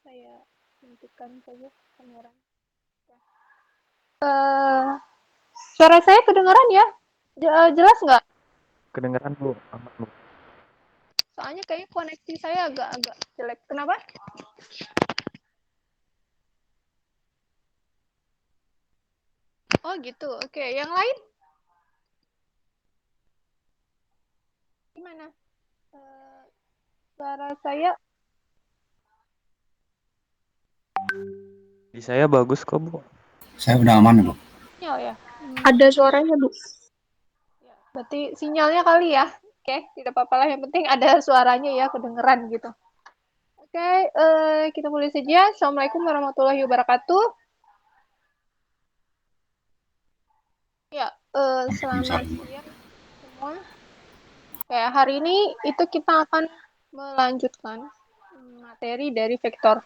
Saya hentikan saja kamera. Eh, Suara saya kedengaran ya? Jelas nggak? Kedengeran Bu, aman Bu. Soalnya kayaknya koneksi saya agak-agak jelek. Kenapa? Oh gitu. Oke, yang lain gimana? Eh, Suara saya. Di saya bagus kok Bu. Saya udah aman, Bu. Sinyal ya? Ada suaranya, Bu. Ya, berarti sinyalnya kali ya. Oke, tidak apa-apa lah. Yang penting ada suaranya ya, kedengeran gitu. Oke, kita mulai saja. Assalamualaikum warahmatullahi wabarakatuh. Ya, selamat siang semua. Kayak hari ini itu kita akan melanjutkan materi dari vektor.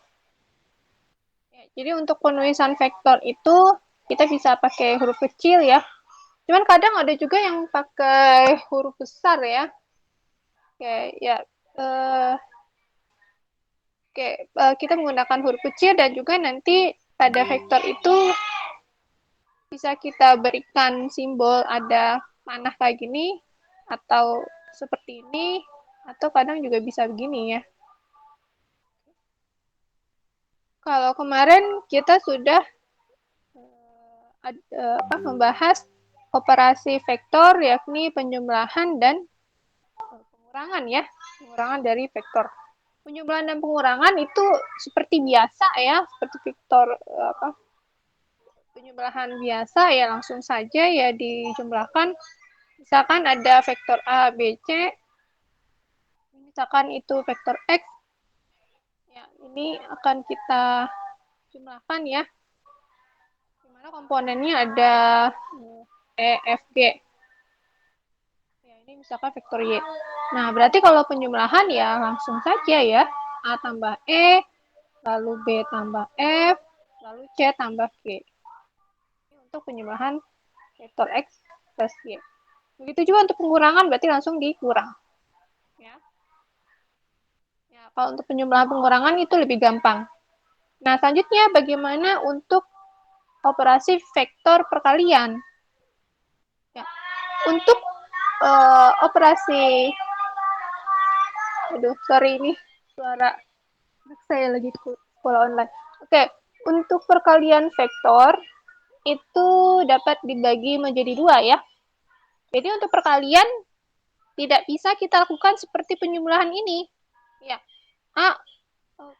Ya, jadi untuk penulisan vektor itu kita bisa pakai huruf kecil ya. Cuman kadang ada juga yang pakai huruf besar ya. Kayak ya kita menggunakan huruf kecil dan juga nanti pada vektor itu bisa kita berikan simbol ada panah kayak gini atau seperti ini atau kadang juga bisa begini ya. Kalau kemarin kita sudah membahas operasi vektor yakni penjumlahan dan pengurangan ya, pengurangan dari vektor. Penjumlahan dan pengurangan itu seperti biasa ya, seperti vektor penjumlahan biasa ya langsung saja ya dijumlahkan. Misalkan ada vektor A, B, C, misalkan itu vektor X, ya ini akan kita jumlahkan ya, dimana komponennya ada E, F, G. Ya, ini misalkan vektor Y. Nah, berarti kalau penjumlahan ya langsung saja ya, A tambah E, lalu B tambah F, lalu C tambah G. Ini untuk penjumlahan vektor X plus Y. Begitu juga untuk pengurangan, berarti langsung dikurang. Ya. Ya, kalau untuk penjumlahan pengurangan itu lebih gampang. Nah, selanjutnya bagaimana untuk operasi vektor perkalian? Ya. Untuk operasi, aduh, sorry ini suara saya lagi sekolah online. Oke, untuk perkalian vektor itu dapat dibagi menjadi dua ya. Jadi untuk perkalian tidak bisa kita lakukan seperti penjumlahan ini. Ya, A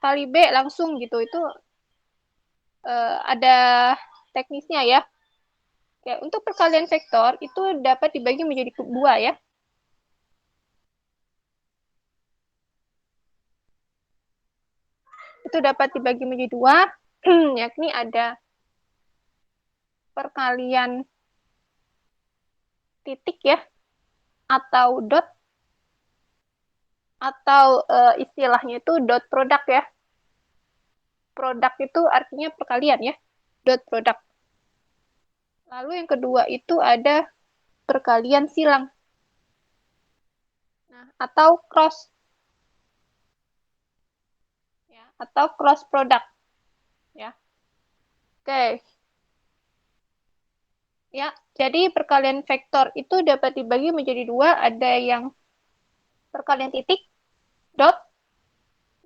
kali B langsung gitu. Itu ada teknisnya ya. Ya, untuk perkalian vektor itu dapat dibagi menjadi dua ya. Itu dapat dibagi menjadi dua, yakni ada perkalian titik ya, atau dot, atau istilahnya itu dot produk ya. Produk itu artinya perkalian ya, dot produk. Lalu yang kedua itu ada perkalian silang. Nah, atau cross. Ya, atau cross product. Ya. Oke. Ya, jadi perkalian vektor itu dapat dibagi menjadi dua, ada yang perkalian titik, dot.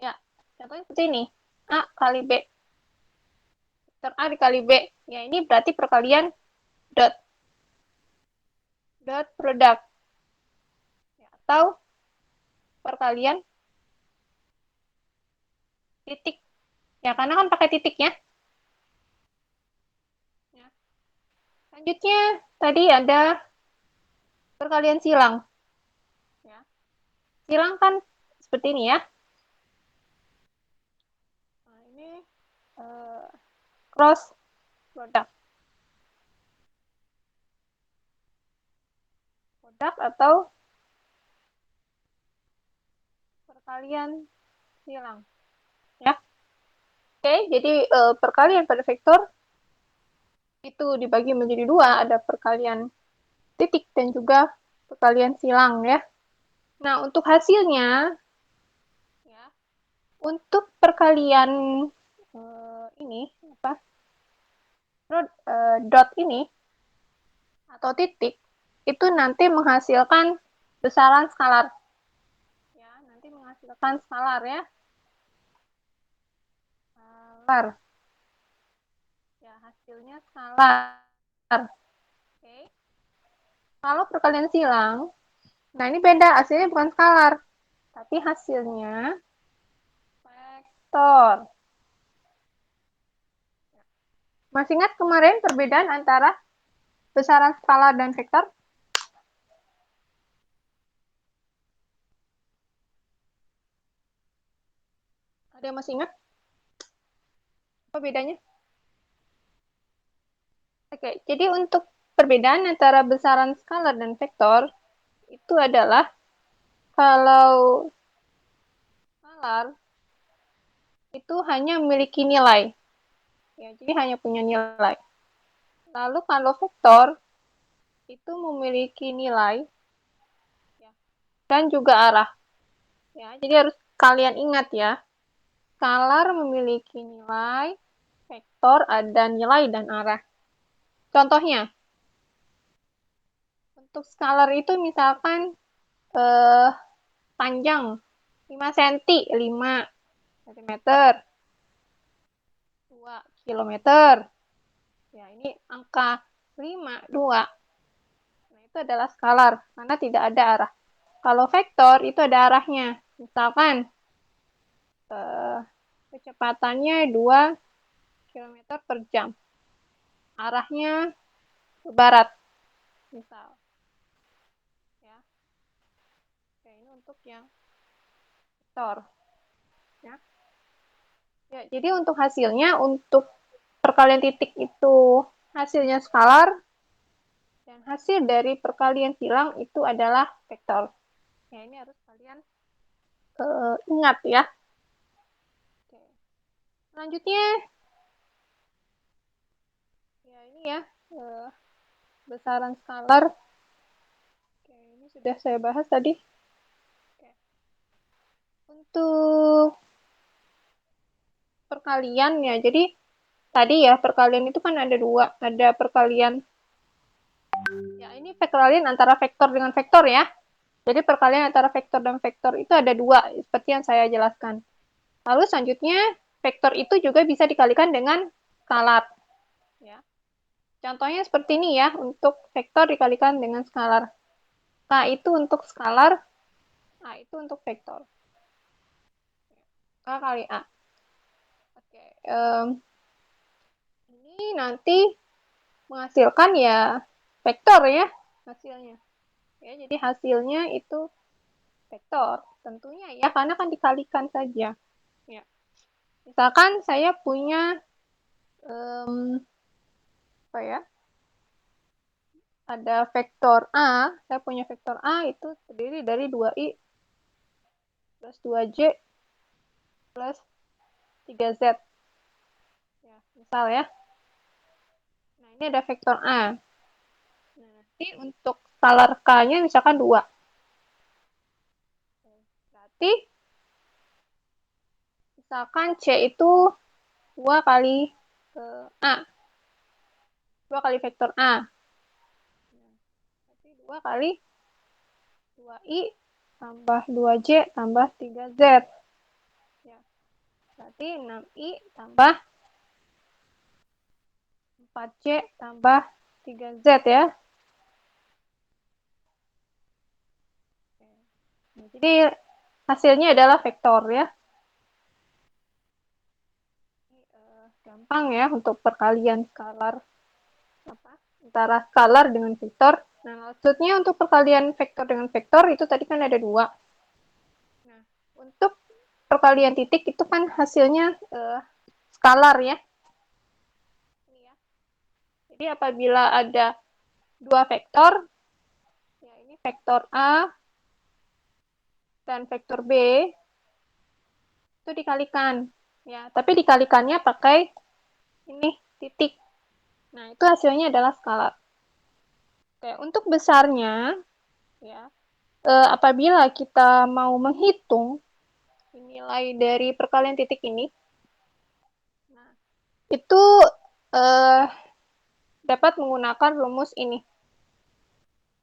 Ya, contohnya seperti ini. A kali B. Vektor A dikali B. Ya, ini berarti perkalian dot. Dot product. Ya, atau perkalian titik. Ya, karena kan pakai titik ya. Ya. Selanjutnya, tadi ada perkalian silang. Ya. Silang kan seperti ini ya. Nah, ini cross product. Produk atau perkalian silang. Ya. Oke, jadi perkalian pada vektor itu dibagi menjadi dua, ada perkalian titik dan juga perkalian silang ya. Nah, untuk hasilnya ya, Untuk perkalian ini apa? Dot ini atau titik itu nanti menghasilkan besaran skalar. Ya, nanti menghasilkan skalar ya. Skalar. Ya, hasilnya skalar. Oke. Kalau perkalian silang, nah ini beda, hasilnya bukan skalar, tapi hasilnya vektor. Masih ingat kemarin perbedaan antara besaran skalar dan vektor? Ada yang masih ingat? Apa bedanya? Oke, jadi untuk perbedaan antara besaran skalar dan vektor itu adalah kalau skalar itu hanya memiliki nilai. Ya, jadi hanya punya nilai. Lalu kalau vektor itu memiliki nilai ya, dan juga arah. Ya, jadi harus kalian ingat ya. Skalar memiliki nilai, vektor ada nilai dan arah. Contohnya, untuk skalar itu misalkan panjang 5 cm, 5 cm, 2 kilometer. Ya, ini angka 5, 2. Nah, itu adalah skalar karena tidak ada arah. Kalau vektor itu ada arahnya. Misalkan kecepatannya 2 kilometer per jam. Arahnya ke barat, misal. Ya. Oke, ini untuk yang vektor. Ya. Ya, jadi untuk hasilnya, untuk perkalian titik itu hasilnya skalar, dan hasil dari perkalian silang itu adalah vektor. Ya, ini harus kalian ingat ya. Oke. Selanjutnya, ya ini ya, besaran skalar. Oke, ini sudah saya bahas tadi. Oke. Untuk perkalian ya, jadi tadi ya perkalian itu kan ada dua, ada perkalian ya ini perkalian antara vektor dengan vektor ya. Jadi perkalian antara vektor dan vektor itu ada dua, seperti yang saya jelaskan. Lalu selanjutnya, vektor itu juga bisa dikalikan dengan skalar. Ya. Contohnya seperti ini ya, untuk vektor dikalikan dengan skalar. K itu untuk skalar, A itu untuk vektor. K kali A. Oke, ini nanti menghasilkan ya vektor ya hasilnya. Ya, jadi hasilnya itu vektor. Tentunya ya, karena kan dikalikan saja. Ya. Misalkan saya punya apa ya? Ada vektor A, saya punya vektor A itu terdiri dari 2i plus 2j plus 3z. Ya, misal ya. Nah, ini ada vektor A. Nah, nanti untuk skalar K-nya misalkan 2. Berarti misalkan C itu 2 kali A. 2 kali vektor A. Berarti 2 kali 2i tambah 2j tambah 3z. Ya. Berarti 6i tambah 4j tambah 3z ya. Nah, jadi hasilnya adalah vektor ya. Gampang ya untuk perkalian skalar antara skalar dengan vektor. Nah, maksudnya untuk perkalian vektor dengan vektor itu tadi kan ada dua. Nah, untuk perkalian titik itu kan hasilnya skalar ya. Jadi apabila ada dua vektor, ya ini vektor A dan vektor B itu dikalikan. Ya, tapi dikalikannya pakai ini titik. Nah, itu hasilnya adalah skalar. Oke, untuk besarnya, ya, apabila kita mau menghitung, nilai dari perkalian titik ini, nah, itu dapat menggunakan rumus ini.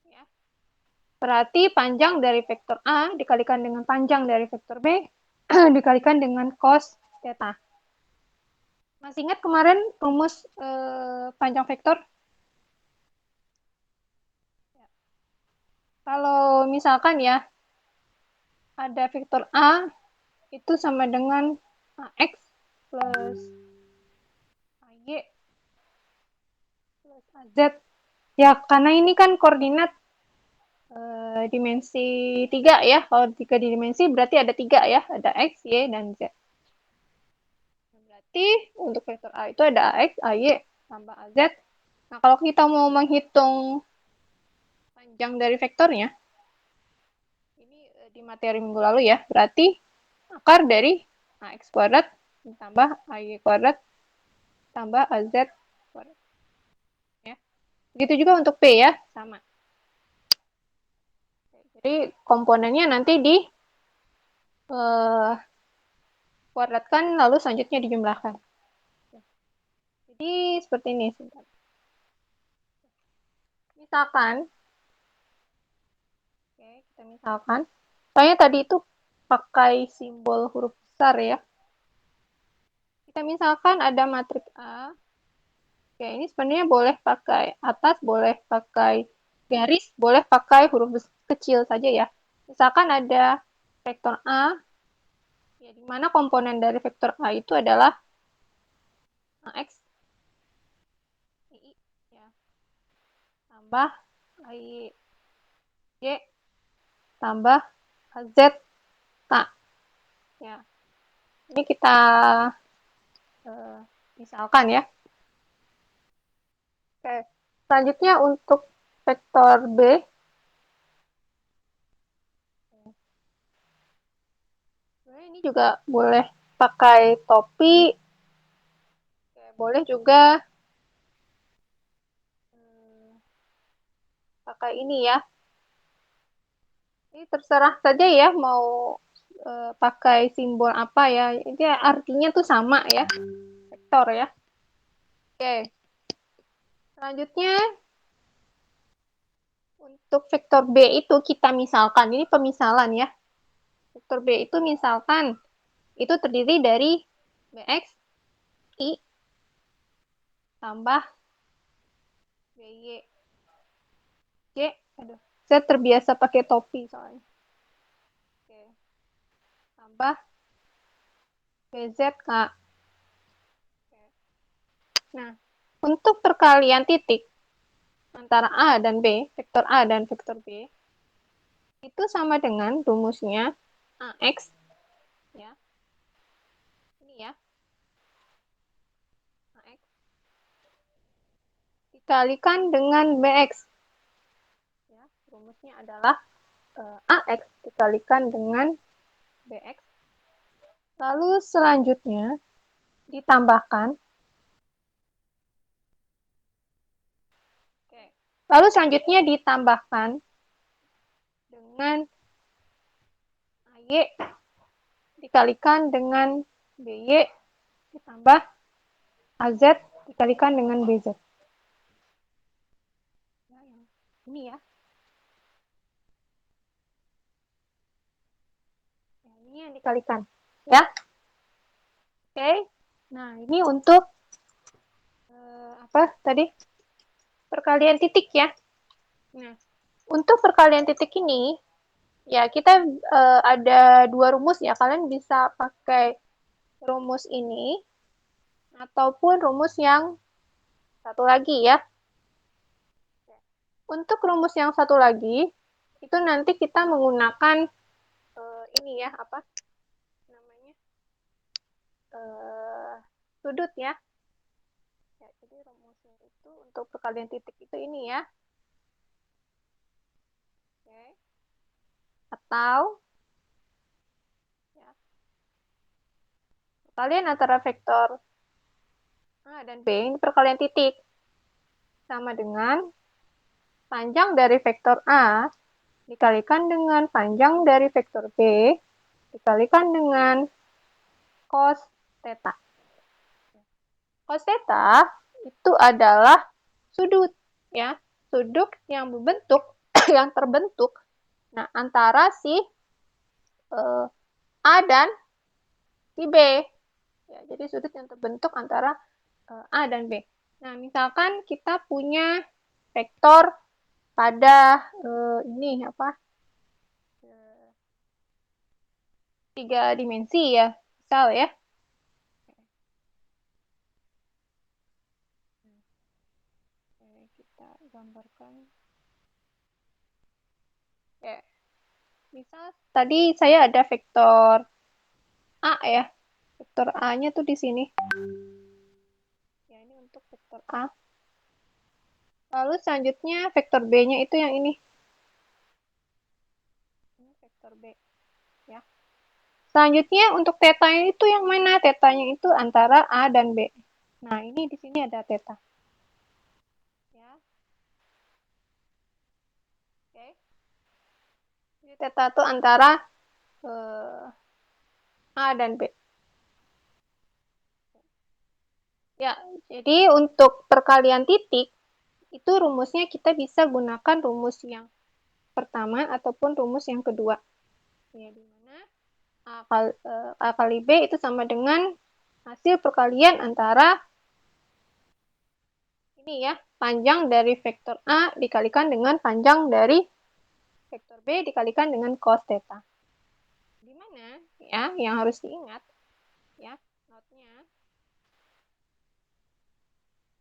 Ya. Berarti panjang dari vektor A dikalikan dengan panjang dari vektor B dikalikan dengan cos theta. Masih ingat kemarin rumus panjang vektor? Kalau misalkan ya, ada vektor A itu sama dengan AX plus AY plus AZ. Ya, karena ini kan koordinat dimensi 3 ya. Kalau 3 dimensi berarti ada 3 ya. Ada X, Y, dan Z. Berarti untuk vektor A itu ada AX, AY, tambah AZ. Nah, kalau kita mau menghitung panjang dari vektornya, ini di materi minggu lalu ya, berarti akar dari AX kuadrat ditambah AY kuadrat tambah AZ kuadrat. Ya. Begitu juga untuk P ya, sama. Jadi komponennya nanti di kuadratkan lalu selanjutnya dijumlahkan. Jadi seperti ini. Misalkan, oke, kita misalkan, soalnya tadi itu pakai simbol huruf besar ya. Kita misalkan ada matriks A. Oke, ini sebenarnya boleh pakai atas, boleh pakai garis, boleh pakai huruf kecil saja ya. Misalkan ada vektor A, ya, di mana komponen dari vektor A itu adalah AX, I, ya, tambah AY, tambah Z, K. Ya, ini kita misalkan ya. Oke, selanjutnya untuk vektor B, ini juga boleh pakai topi, boleh juga pakai ini ya. Ini terserah saja ya mau pakai simbol apa ya. Ini artinya tuh sama ya, vektor ya. Oke, selanjutnya untuk vektor B itu kita misalkan, ini pemisalan ya. Vektor B itu misalkan itu terdiri dari Bx, I, tambah By, J, aduh, saya terbiasa pakai topi soalnya. Oke, tambah Bz, K. Nah, untuk perkalian titik antara A dan B, vektor A dan vektor B, itu sama dengan rumusnya AX, ya, ini ya, AX dikalikan dengan BX. Ya, rumusnya adalah AX dikalikan dengan BX. Lalu selanjutnya ditambahkan. Lalu selanjutnya ditambahkan dengan AY dikalikan dengan BY ditambah AZ dikalikan dengan BZ. Ini ya. Ini yang dikalikan. Ya. Oke. Nah, ini untuk apa tadi? Perkalian titik ya. Nah, untuk perkalian titik ini, ya kita ada dua rumus ya. Kalian bisa pakai rumus ini ataupun rumus yang satu lagi ya. Untuk rumus yang satu lagi, itu nanti kita menggunakan ini ya, apa namanya? Sudut ya. Ya, jadi rumusnya itu untuk perkalian titik itu ini ya. Oke. Atau ya, perkalian antara vektor A dan B ini perkalian titik sama dengan panjang dari vektor A dikalikan dengan panjang dari vektor B dikalikan dengan cos theta. Cos theta itu adalah sudut, ya, sudut yang berbentuk yang terbentuk antara si A dan si B. Ya, jadi sudut yang terbentuk antara A dan B. Nah, misalkan kita punya vektor pada ini apa? 3 dimensi ya, misal ya. Oke, kita gambarkan. Oke. Misal tadi saya ada vektor A ya. Vektor A-nya tuh di sini. Ya, ini untuk vektor A. Lalu selanjutnya vektor B-nya itu yang ini. Ini vektor B. Ya. Selanjutnya untuk tetanya itu yang mana? Tetanya itu antara A dan B. Nah, ini di sini ada teta. Ya. Oke. Jadi teta itu antara A dan B. Ya, jadi untuk perkalian titik, itu rumusnya kita bisa gunakan rumus yang pertama ataupun rumus yang kedua. Ya, di mana A kali B itu sama dengan hasil perkalian antara ini ya, panjang dari vektor A dikalikan dengan panjang dari vektor B dikalikan dengan cos theta. Di mana ya yang harus diingat ya, notnya.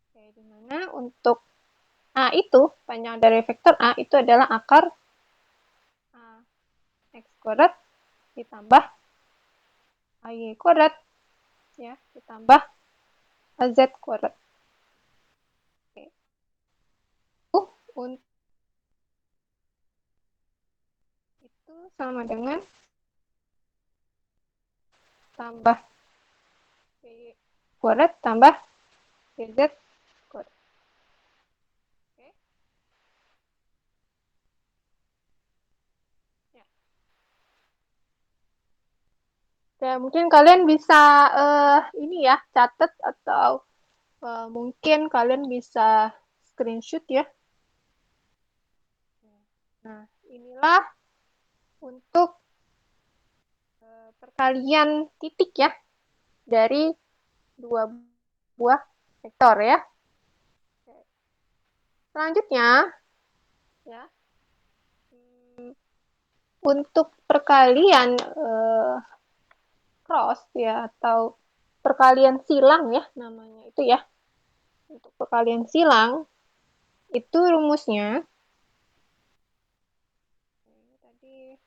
Oke, di mana untuk A itu, panjang dari vektor A itu adalah akar X kuadrat ditambah AY kuadrat ya, ditambah AZ kuadrat. Oke. Untuk itu sama dengan tambah PY kuadrat tambah PZ kuadrat. Oke. Ya. Oke, mungkin kalian bisa ini ya, catat atau mungkin kalian bisa screenshot ya. Nah, inilah untuk perkalian titik ya dari dua buah vektor ya. Selanjutnya ya, untuk perkalian cross ya atau perkalian silang ya namanya itu ya. Untuk perkalian silang itu rumusnya tadi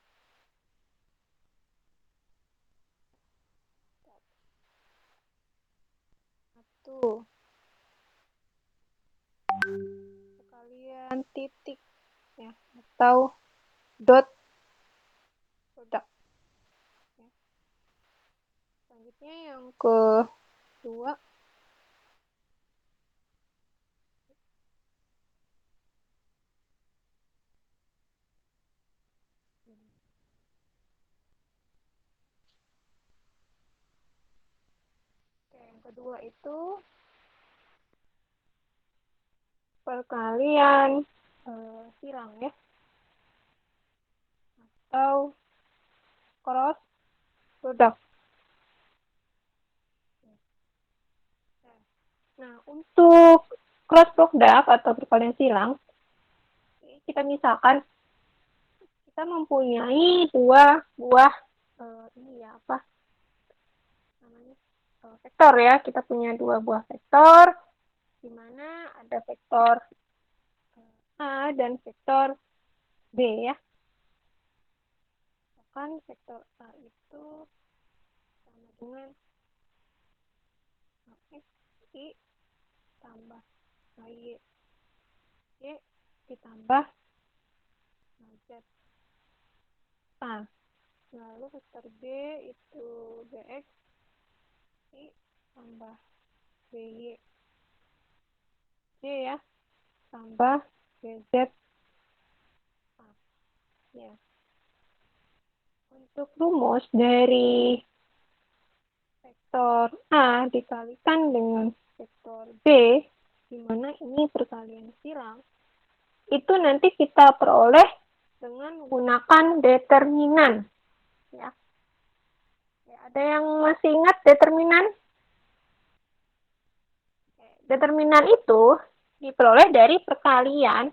satu perkalian titik ya atau dot product. Ya. Selanjutnya yang kedua yang kedua itu perkalian silang ya atau cross product. Nah, untuk cross product atau perkalian silang, kita misalkan kita mempunyai dua buah ini ya apa namanya vektor ya. Kita punya dua buah vektor, di mana ada vektor A dan vektor B ya. Misalkan vektor A itu sama dengan X I tambah Y Y ditambah Z A. Lalu vektor B itu Bx I tambah By Y ya tambah Bz A. Ya. Untuk rumus dari vektor A dikalikan dengan vektor B, di mana ini perkalian silang, itu nanti kita peroleh dengan menggunakan determinan. Ya. Ada yang masih ingat determinan? Determinan itu diperoleh dari perkalian,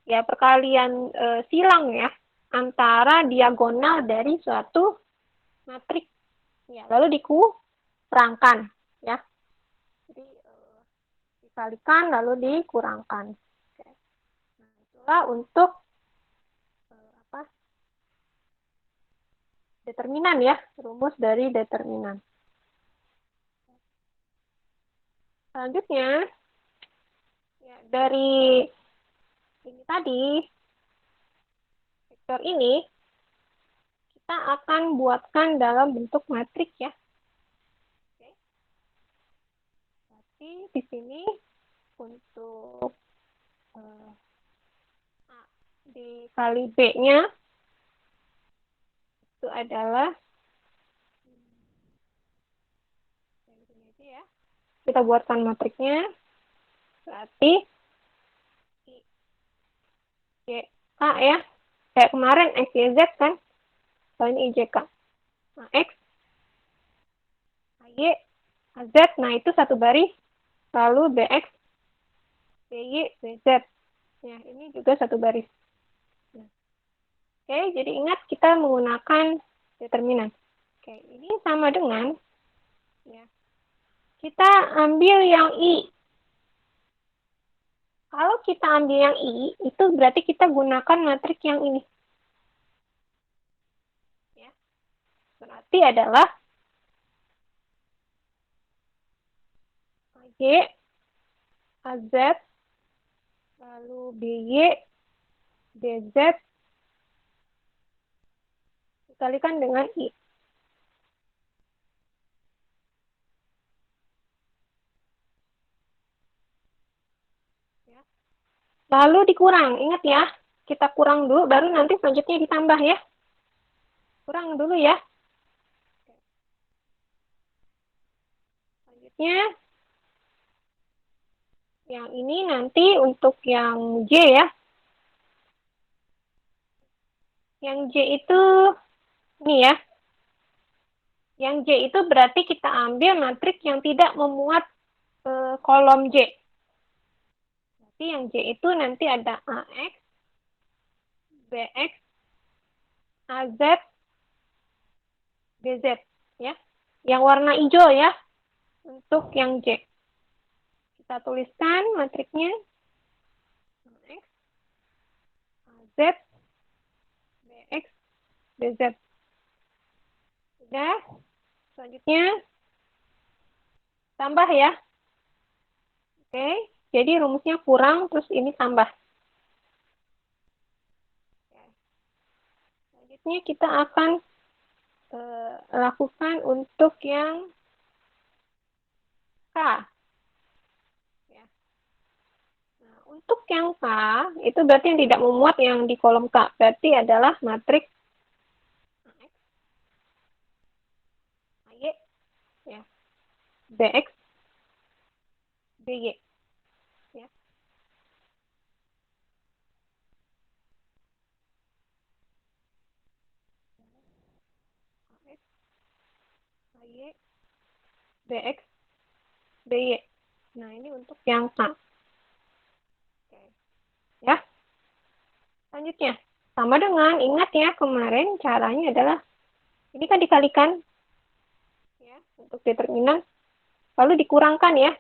ya perkalian silang ya, antara diagonal dari suatu matriks. Ya, lalu dikurangkan, ya. Jadi dikalikan lalu dikurangkan. Oke. Nah, itulah untuk apa? Determinan ya, rumus dari determinan. Selanjutnya, ya, dari ini tadi, vektor ini, kita akan buatkan dalam bentuk matriks ya. Oke. Berarti di sini untuk A dikali B-nya itu adalah ya. Kita buatkan matriksnya. Berarti IJK ya. Kayak kemarin X, Y, Z kan. Kalau ini IJK. Nah, X, Y, Z. Nah, itu satu baris. Lalu BX, BY, BZ. Ya, ini juga satu baris. Nah. Oke, jadi ingat kita menggunakan determinan. Oke, ini sama dengan ya. Kita ambil yang I. Kalau kita ambil yang I, itu berarti kita gunakan matriks yang ini. Ya. Berarti adalah AG, AZ, lalu BY, BZ, dikalikan dengan I. Lalu dikurang, ingat ya, kita kurang dulu, baru nanti selanjutnya ditambah ya. Kurang dulu ya. Selanjutnya, yang ini nanti untuk yang J ya. Yang J itu, ini ya. Yang J itu berarti kita ambil matriks yang tidak memuat kolom J. Berarti yang J itu nanti ada AX, BX, AZ, BZ ya. Yang warna hijau ya untuk yang J. Kita tuliskan matriksnya AX, AZ, BX, BZ. Sudah. Selanjutnya tambah ya. Oke, jadi rumusnya kurang terus ini tambah. Selanjutnya kita akan lakukan untuk yang K. Ya. Nah, untuk yang K, itu berarti yang tidak memuat yang di kolom K. Berarti adalah matriks AX, AY, ya, BX, BY. Ya. AX, AY, BX, BY. Nah, ini untuk yang K. Oke. Ya. Selanjutnya, sama dengan, ingat ya, kemarin caranya adalah, ini kan dikalikan, ya, untuk determinan, lalu dikurangkan ya,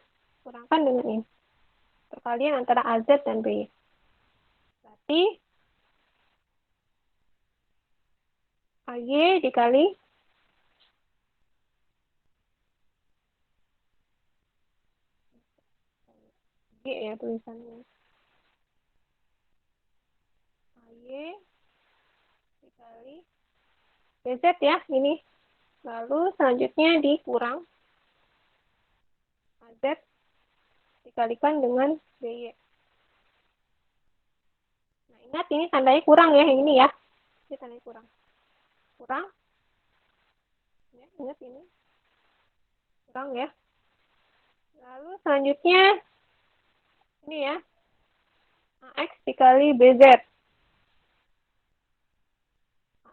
kurangkan dengan ini. Perkalian antara AZ dan BY. Berarti, AY dikali G ya tulisannya. AY dikali BZ ya, ini. Lalu selanjutnya dikurang AZ dikalikan dengan BY. Nah, ingat ini tandanya kurang ya, yang ini ya. Ini tandanya kurang. Kurang, Ya, ingat ini. Kurang ya. Lalu selanjutnya, ini ya. AX dikali BZ.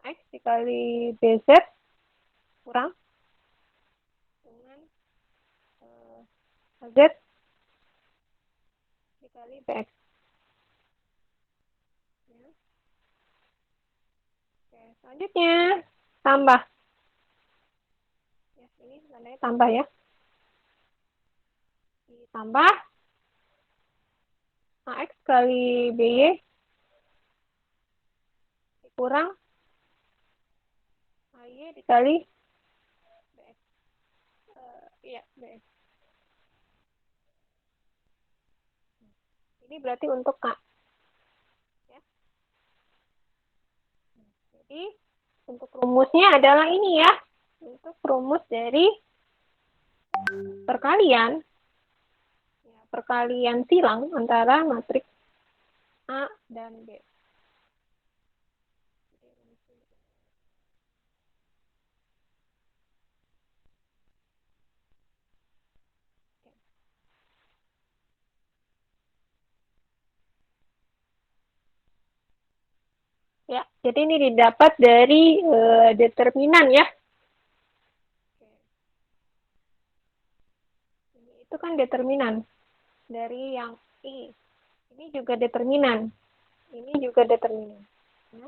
AX dikali BZ kurang dengan AZ dikali BX. Ya. Oke, selanjutnya tambah. Ya, ini tandanya tambah ya. Ditambah AX kali BY dikurang AY dikali BX. Iya, BX. Ini berarti untuk K. Ya. Jadi, untuk rumusnya adalah ini ya. Untuk rumus dari perkalian, ya, perkalian silang antara matriks A dan B. Ya, jadi ini didapat dari determinan ya. Ini itu kan determinan dari yang I. Ini juga determinan. Ini juga determinan. Ya.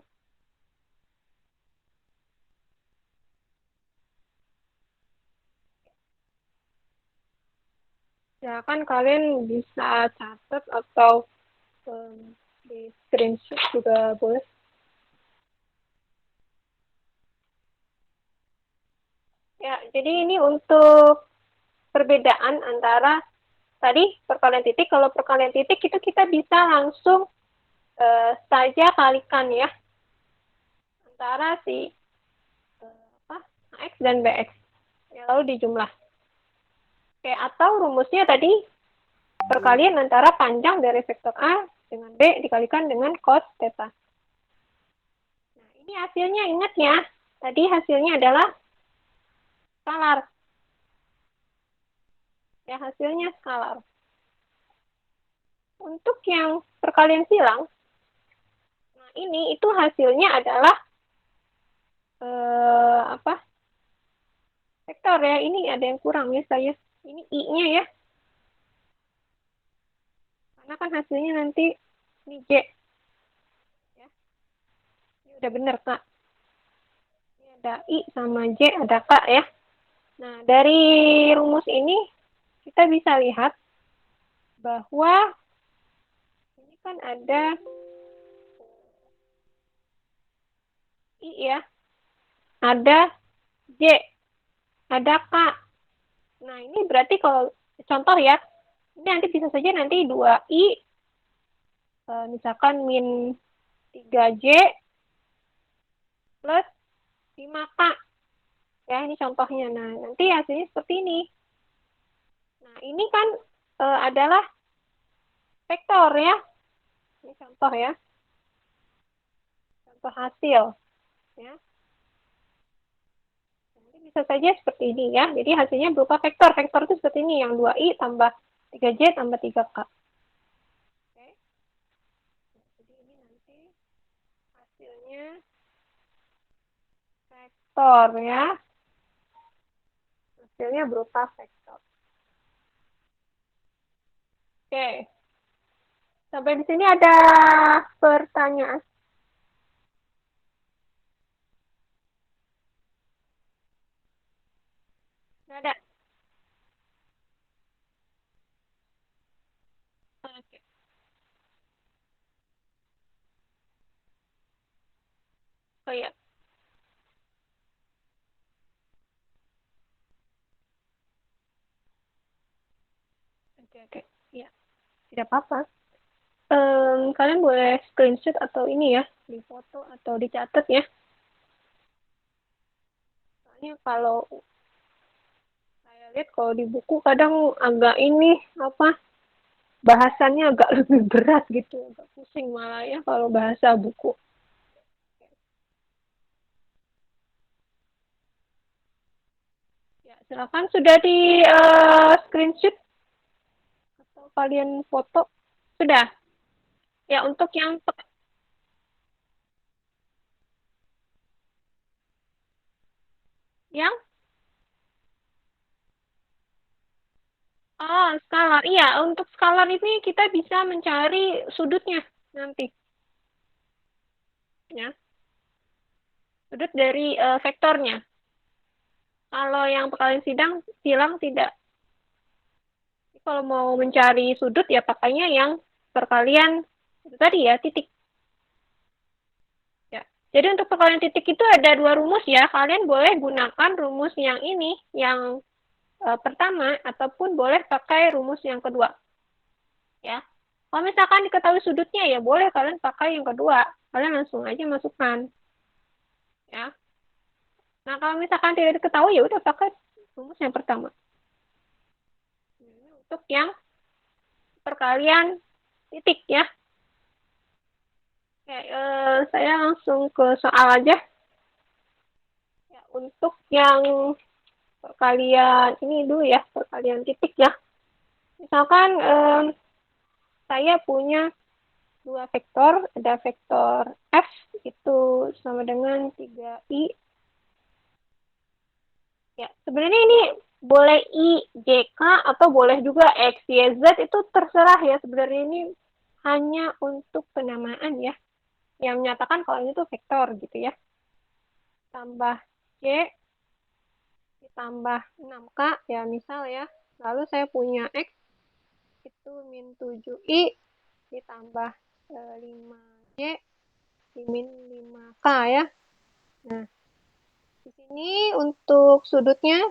Ya kan kalian bisa catat atau di screenshot juga boleh. Ya, jadi ini untuk perbedaan antara tadi perkalian titik. Kalau perkalian titik itu kita bisa langsung saja kalikan ya antara si AX dan BX. Ya, lalu dijumlah. Oke, atau rumusnya tadi perkalian antara panjang dari vektor A dengan B dikalikan dengan cos theta. Nah, ini hasilnya ingat ya. Tadi hasilnya adalah skalar. Ya, hasilnya skalar. Untuk yang perkalian silang, nah ini itu hasilnya adalah vektor ya. Ini ada yang kurang ya saya. Ini I-nya ya. Karena kan hasilnya nanti ini J. Ya. Ini udah benar, Kak. Ini ada I sama J, ada K ya. Nah, dari rumus ini kita bisa lihat bahwa ini kan ada I ya. Ada J, ada K. Nah, ini berarti kalau contoh ya, ini nanti bisa saja nanti 2I misalkan min 3J plus 5K. Ya, ini contohnya. Nah, nanti hasilnya seperti ini. Nah, ini kan adalah vektor ya. Ini contoh ya. Contoh hasil. Ya. Nanti bisa saja seperti ini ya. Jadi hasilnya berupa vektor. Vektor itu seperti ini. Yang 2I tambah 3J tambah 3K. Oke. Jadi ini nanti hasilnya vektor ya. Hasilnya berupa vektor. Oke. Sampai di sini ada pertanyaan. Nggak ada. Oke. Oh iya. Oke, oke. Ya, tidak apa-apa. Kalian boleh screenshot atau ini ya, di foto atau dicatat ya. Soalnya kalau saya lihat kalau di buku kadang agak ini apa bahasannya agak lebih berat gitu, agak pusing malah ya kalau bahasa buku. Silakan sudah di screenshot atau kalian foto. Sudah. Ya, untuk yang skalar. Iya, untuk skalar ini kita bisa mencari sudutnya nanti. Ya, sudut dari vektornya. Kalau yang perkalian silang tidak. Kalau mau mencari sudut ya pakainya yang perkalian itu tadi ya, titik. Ya. Jadi untuk perkalian titik itu ada dua rumus ya. Kalian boleh gunakan rumus yang ini, yang pertama, ataupun boleh pakai rumus yang kedua. Ya. Kalau misalkan diketahui sudutnya ya boleh kalian pakai yang kedua. Kalian langsung aja masukkan. Ya. Nah, kalau misalkan tidak diketahui ya udah pakai rumus yang pertama. Ini untuk yang perkalian titik ya. Oke, saya langsung ke soal aja. Ya, untuk yang perkalian ini dulu ya, perkalian titik ya. Misalkan saya punya dua vektor, ada vektor F itu sama dengan 3i. Ya, sebenarnya ini boleh I, J, K, atau boleh juga X, Y, Z, itu terserah ya. Sebenarnya ini hanya untuk penamaan ya, yang menyatakan kalau ini tuh vektor gitu ya. Tambah J ditambah 6K ya misal ya. Lalu saya punya X itu min 7i ditambah 5J min 5K ya. Nah, di sini untuk sudutnya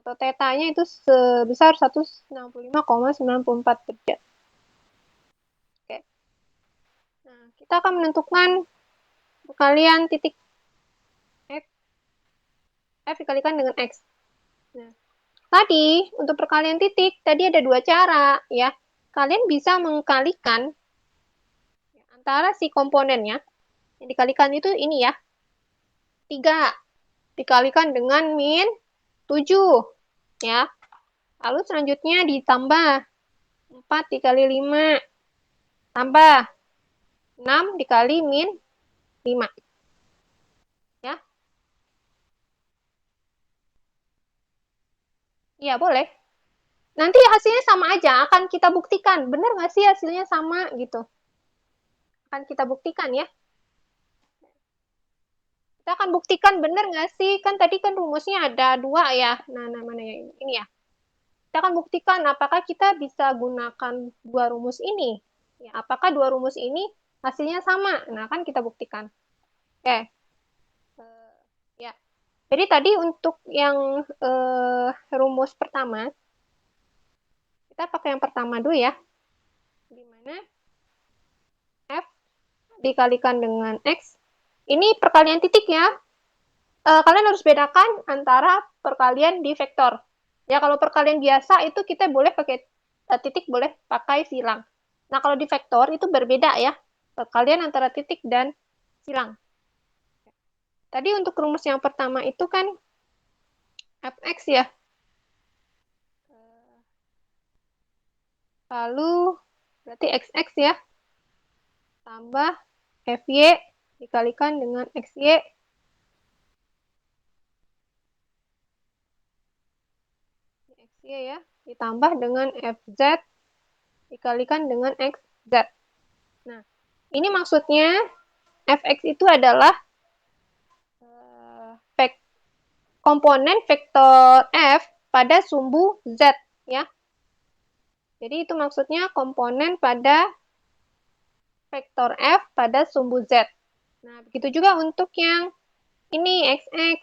atau tetanya itu sebesar 165,94 derajat. Oke. Nah, kita akan menentukan perkalian titik F, F dikalikan dengan X. Nah, tadi untuk perkalian titik, tadi ada dua cara ya. Kalian bisa mengkalikan antara si komponennya, yang dikalikan itu ini ya, 3 dikalikan dengan min 7 ya. Lalu selanjutnya ditambah 4 dikali 5 tambah 6 dikali min 5 ya. Iya boleh. Nanti hasilnya sama aja, akan kita buktikan. Benar nggak sih hasilnya sama gitu? Akan kita buktikan ya. Kita akan buktikan benar nggak sih? Kan tadi kan rumusnya ada dua ya. Nah, mana ya ini ya. Kita akan buktikan apakah kita bisa gunakan dua rumus ini. Ya, apakah dua rumus ini hasilnya sama? Nah, kan kita buktikan. Oke. Ya. Jadi tadi untuk yang rumus pertama, kita pakai yang pertama dulu ya. Di mana F dikalikan dengan X. Ini perkalian titik ya. Kalian harus bedakan antara perkalian di vektor. Ya, kalau perkalian biasa itu kita boleh pakai titik, boleh pakai silang. Nah, kalau di vektor itu berbeda ya. Perkalian antara titik dan silang. Tadi untuk rumus yang pertama itu kan fx ya. Lalu berarti xx ya. Tambah fy dikalikan dengan xy. Xy ya. Ditambah dengan fz dikalikan dengan xz. Nah, ini maksudnya fx itu adalah komponen vektor f pada sumbu z ya. Jadi itu maksudnya komponen pada vektor f pada sumbu z. Nah, begitu juga untuk yang ini xx.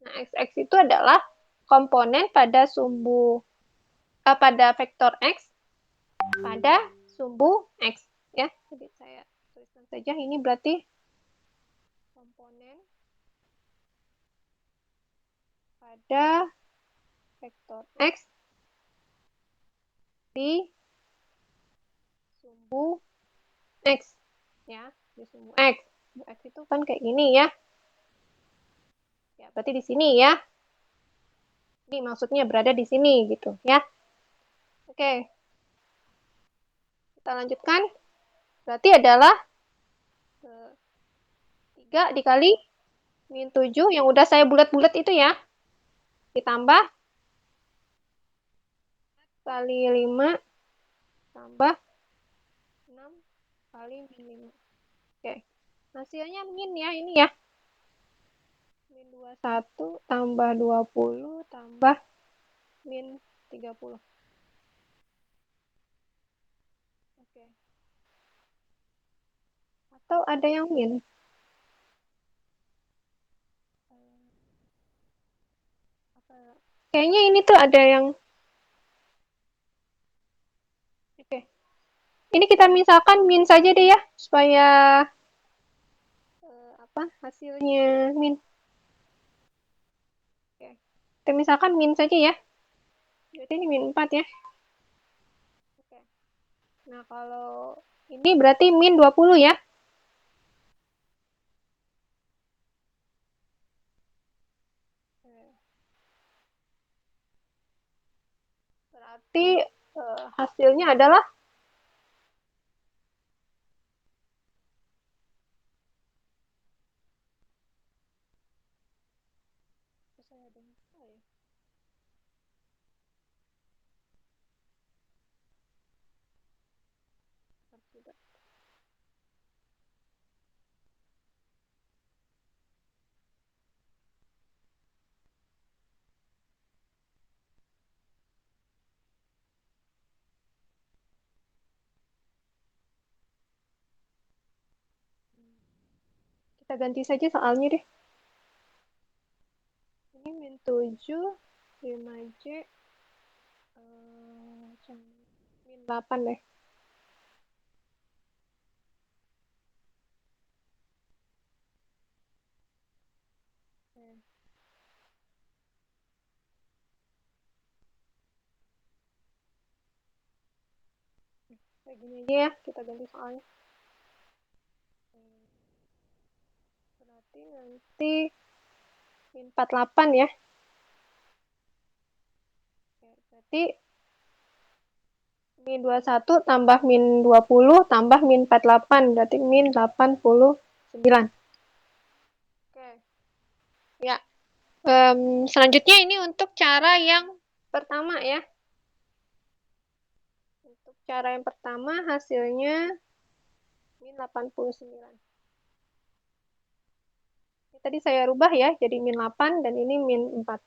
Nah, xx itu adalah komponen pada sumbu pada vektor x pada sumbu x ya. Jadi saya tuliskan saja ini berarti komponen pada vektor x di sumbu x ya, di sumbu x. Sumbu x itu kan kayak gini ya. Ya, berarti di sini ya. Ini maksudnya berada di sini gitu ya. Oke. Kita lanjutkan. Berarti adalah 3 dikali min 7 yang udah saya bulat-bulat itu ya. Ditambah kali 5 tambah 6 kali min 5. Oke. Hasilnya min ya ini ya. Min 21 tambah 20 tambah min 30. Oke. Atau ada yang min? Kayaknya ini tuh ada yang... Oke. Ini kita misalkan min saja deh ya, supaya apa hasilnya min. Oke. Kita misalkan min saja ya. Berarti ini min 4 ya. Oke. Nah, kalau ini berarti min 20 ya. Berarti hasilnya adalah kita ganti saja soalnya deh. Ini min 7, 5J, min 8 deh. Kayak gini aja ya, kita ganti soalnya. Berarti nanti min 48 ya. Berarti min 21 tambah min 20 tambah min 48. Berarti min 89. Oke. Ya. Selanjutnya ini untuk cara yang pertama ya. Untuk cara yang pertama hasilnya min 89. Ini tadi saya rubah ya, jadi min 8 dan ini min 4.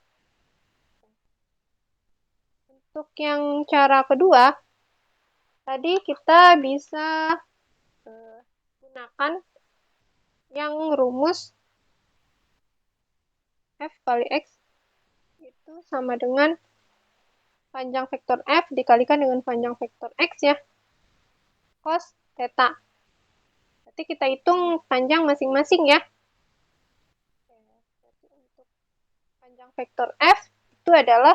Untuk yang cara kedua, tadi kita bisa gunakan yang rumus F kali X itu sama dengan panjang vektor F dikalikan dengan panjang vektor X ya, cos theta. Berarti kita hitung panjang masing-masing ya. Untuk panjang vektor F itu adalah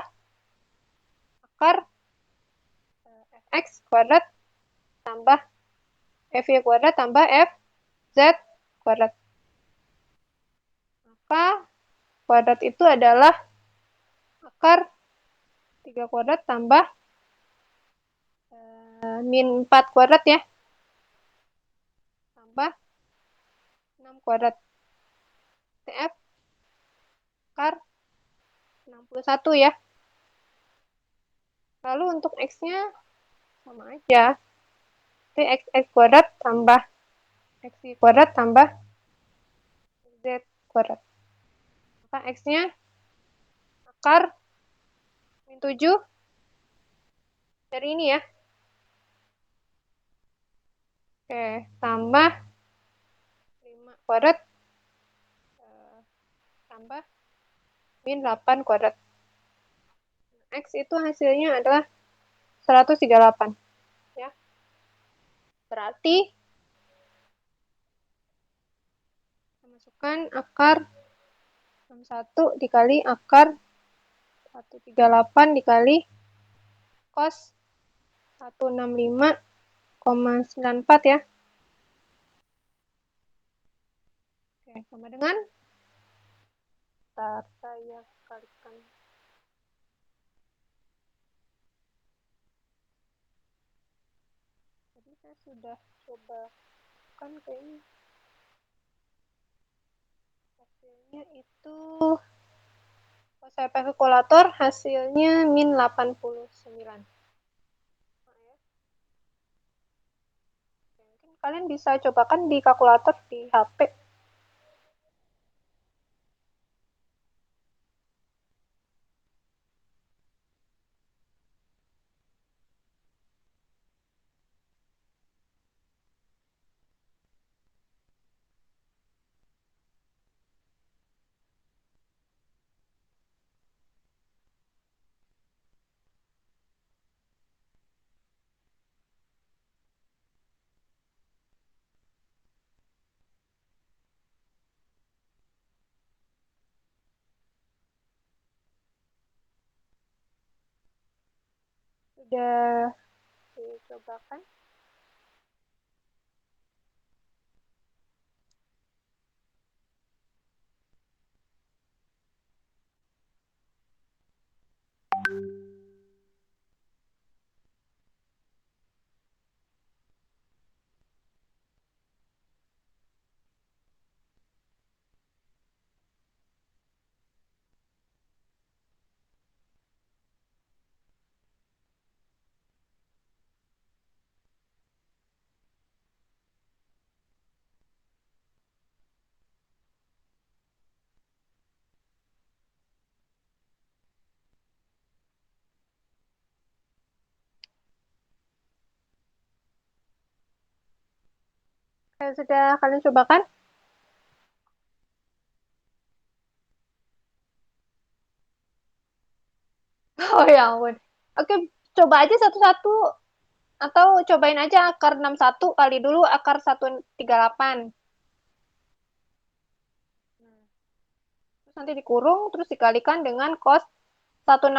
akar Fx kuadrat tambah Fy kuadrat tambah Fz kuadrat. Maka kuadrat itu adalah akar 3 kuadrat tambah min 4 kuadrat ya. Tambah 6 kuadrat. Tf akar 61 ya. Lalu untuk X-nya sama aja. Jadi X kuadrat tambah Xy kuadrat tambah Z kuadrat. Maka X-nya akar min 7 dari ini ya. Oke, tambah 5 kuadrat tambah min 8 kuadrat. X itu hasilnya adalah 138. Ya. Berarti masukkan akar 61 dikali akar 138 dikali cos 165,94 ya. Oke, sama dengan saya kalikan saya sudah coba kan kayaknya hasilnya itu kalau saya pakai kalkulator hasilnya min 89. Nah, ya. Mungkin kalian bisa cobakan di kalkulator di HP. Sudah dicobakan. Sudah kalian cobakan? Oh ya ampun. Oke, coba aja satu-satu atau cobain aja akar 61 kali dulu akar 138. Terus nanti dikurung terus dikalikan dengan cos 165.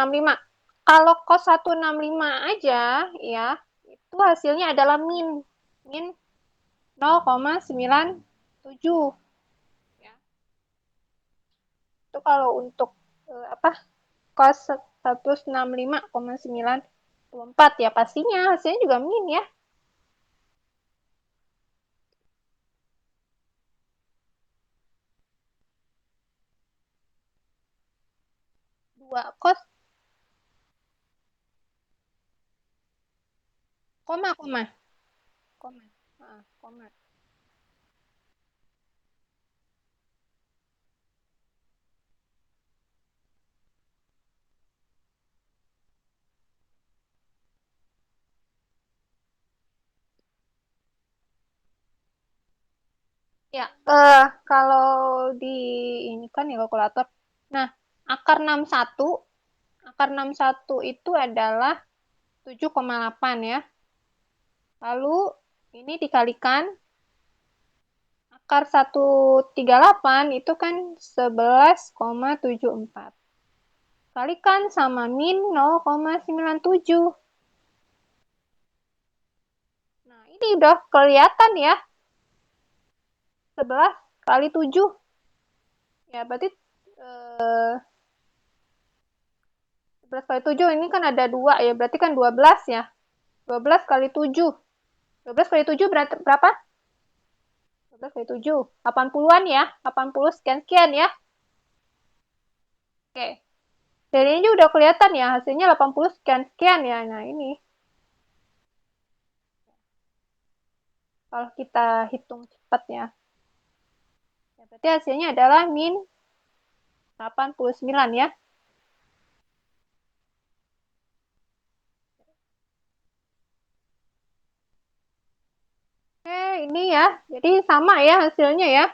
Kalau cos 165 aja ya, itu hasilnya adalah min 0,97 ya. Itu kalau untuk apa? Cos 165,94 ya pastinya hasilnya juga min ya. 2 cos koma koma koma. Koma. Ya, kalau di ini kan ya kalkulator. Nah, akar 61, akar 61 itu adalah 7,8 ya. Lalu ini dikalikan akar 138 itu kan 11,74. Kalikan sama min 0,97. Nah, ini udah kelihatan ya. 11 kali 7. Ya, berarti 11 kali 7 ini kan ada 2 ya. Berarti kan 12 ya. 12 kali 7. 12 kali 7 berapa? 12 kali 7. 80-an ya. 80 sekian-sekian ya. Oke. Dari ini udah kelihatan ya. Hasilnya 80 sekian-sekian ya. Nah ini. Kalau kita hitung cepat ya. Ya berarti hasilnya adalah min 89 ya. Oke, ini ya. Jadi sama ya hasilnya ya.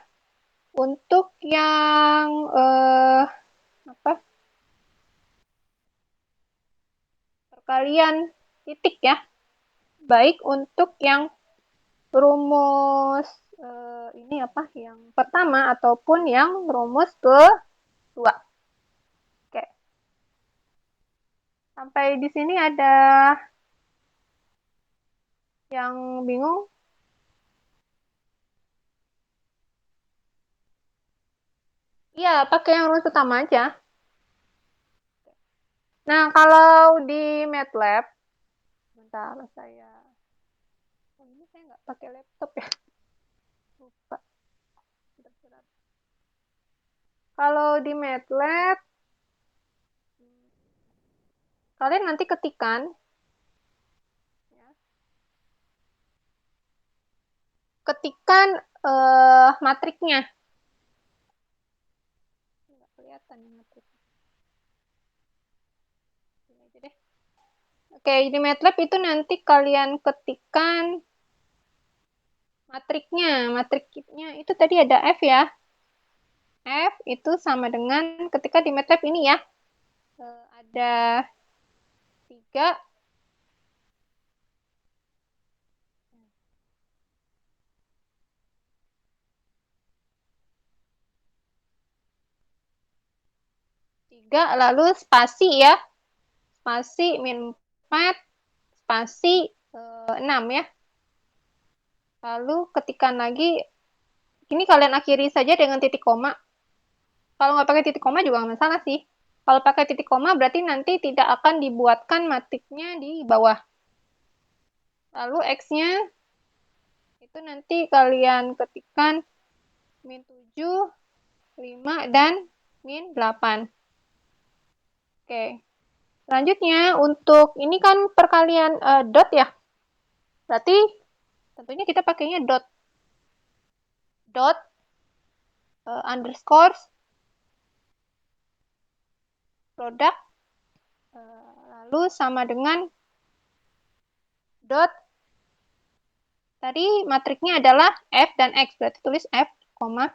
Untuk yang apa? Perkalian titik ya. Baik untuk yang rumus ini apa? Yang pertama ataupun yang rumus kedua. Oke. Sampai di sini ada yang bingung? Iya, pakai yang rumus utama aja. Nah, kalau di MATLAB, bentar saya. Oh, ini saya nggak pakai laptop ya. Lupa. Kalau di MATLAB, kalian nanti ketikan, ya, ketikan matriknya. Nggak kelihatan matriknya. Ini aja deh. Oke, di MATLAB itu nanti kalian ketikkan matriknya. Matriknya itu tadi ada F ya. F itu sama dengan ketika di MATLAB ini ya. Ada 3. Lalu spasi ya. Spasi min 4, spasi 6 ya. Lalu ketikkan lagi, ini kalian akhiri saja dengan titik koma. Kalau nggak pakai titik koma juga nggak masalah sih. Kalau pakai titik koma berarti nanti tidak akan dibuatkan matriknya di bawah. Lalu X-nya itu nanti kalian ketikkan min 7, 5, dan min 8. Oke. Selanjutnya untuk ini kan perkalian dot ya. Berarti tentunya kita pakainya dot. Dot underscore produk lalu sama dengan dot tadi matriknya adalah F dan X. Berarti tulis F, X.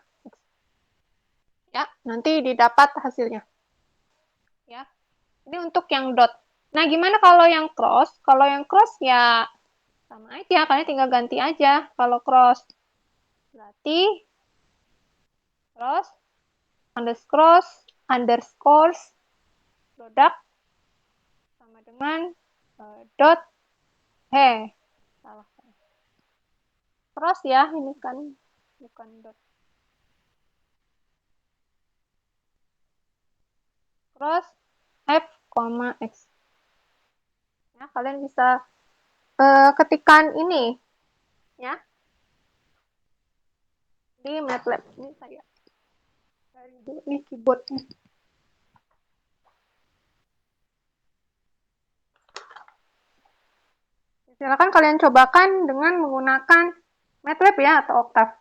Ya, nanti didapat hasilnya. Ya. Ini untuk yang dot. Nah, gimana kalau yang cross? Kalau yang cross ya sama aja, kalian tinggal ganti aja kalau cross. Berarti cross underscore produk sama dengan dot salah. Cross ya, ini kan bukan dot. Cross F, X. Ya, kalian bisa ketikkan ini ya di MATLAB. Ini saya dari dulu nih keyboardnya. Silakan kalian cobakan dengan menggunakan MATLAB ya atau Octave.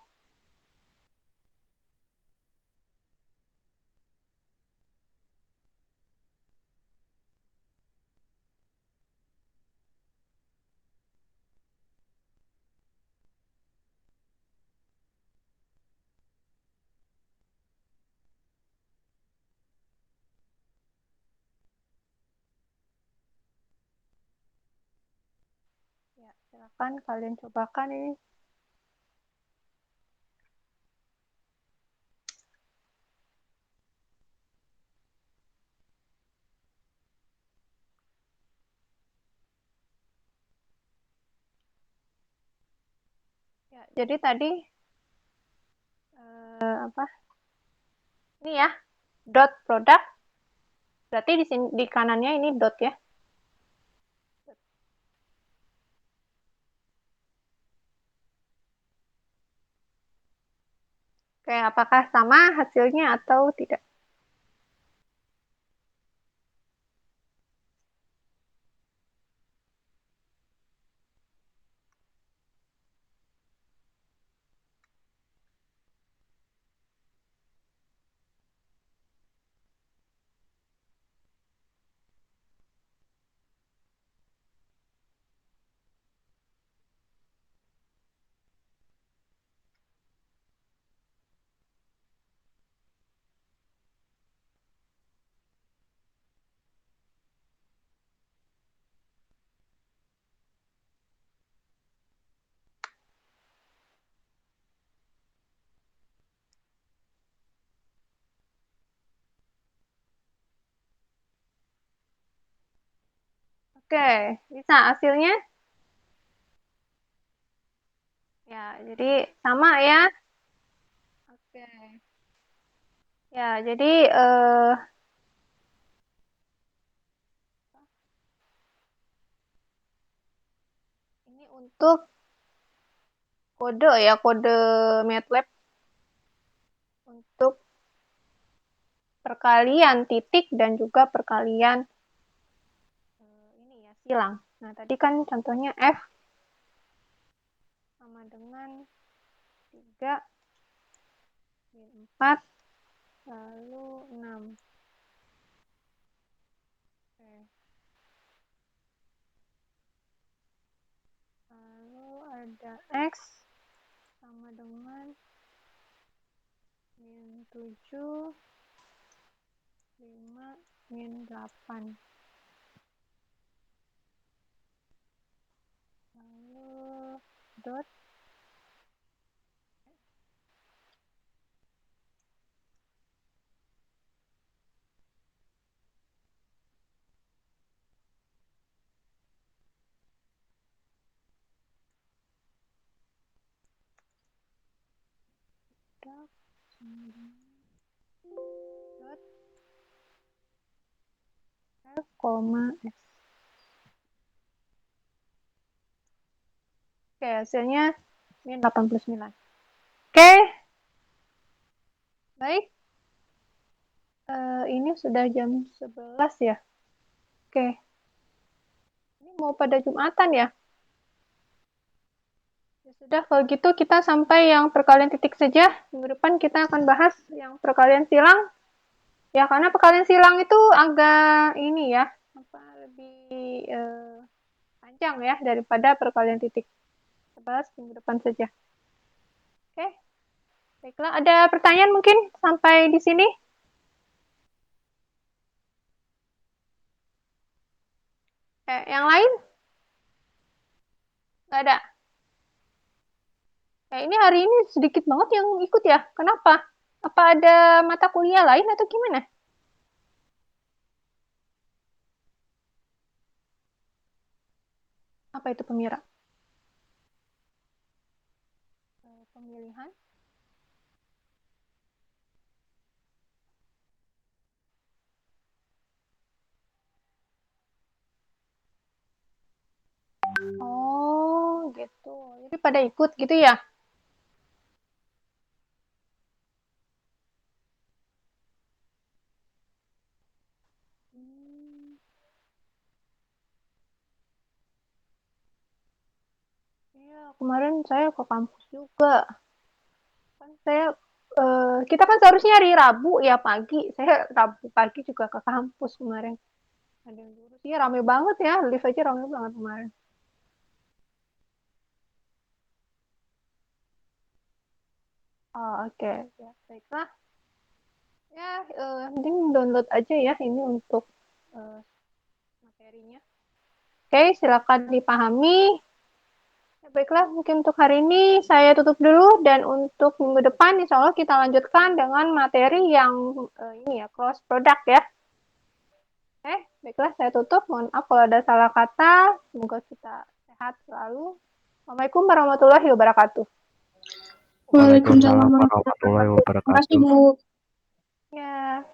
Ya, silakan kalian cobakan ini. Ya, jadi tadi apa? Ini ya, dot produk. Berarti di sini di kanannya ini dot ya. Oke, apakah sama hasilnya atau tidak? Oke, bisa hasilnya? Ya, jadi sama ya. Oke. Ya, jadi ini untuk kode ya, kode MATLAB untuk perkalian titik dan juga perkalian ini ya, silang. Nah, tadi kan contohnya F sama dengan 3 min 4 lalu 6. Oke. Lalu ada X sama dengan min 7 5 min 8. Lalu dot dot dot F, S. Oke, hasilnya min 89. Oke, baik. Ini sudah jam 11 ya. Oke. Ini mau pada Jumatan ya? Ya sudah, kalau gitu kita sampai yang perkalian titik saja. Minggu depan kita akan bahas yang perkalian silang. Ya, karena perkalian silang itu agak ini ya, lebih panjang ya daripada perkalian titik. Kita bahas minggu depan saja. Oke, baiklah. Ada pertanyaan mungkin sampai di sini? Yang lain? Nggak ada? Ini hari ini sedikit banget yang ikut ya. Kenapa? Apa ada mata kuliah lain atau gimana? Apa itu Pemira? Pemilihan? Oh, gitu. Jadi pada ikut gitu ya? Hmm, iya, kemarin saya ke kampus juga. Kan saya kita kan seharusnya hari Rabu ya pagi. Saya Rabu pagi juga ke kampus kemarin. Ada yang lurus. Iya, rame banget ya. Lift aja rame banget kemarin. Oh, oke. Ya, baiklah. Ya, mending download aja ya ini untuk eh, materinya. Oke, silakan dipahami. Ya, baiklah, mungkin untuk hari ini saya tutup dulu dan untuk minggu depan insya Allah kita lanjutkan dengan materi yang ini ya, cross product ya. Baiklah, saya tutup. Mohon maaf kalau ada salah kata. Semoga kita sehat selalu. Assalamualaikum warahmatullahi wabarakatuh. Waalaikumsalam Waalaikumsalam warahmatullahi warahmatullahi wabarakatuh. Terima kasih, wabarakatuh. Bu. Ya.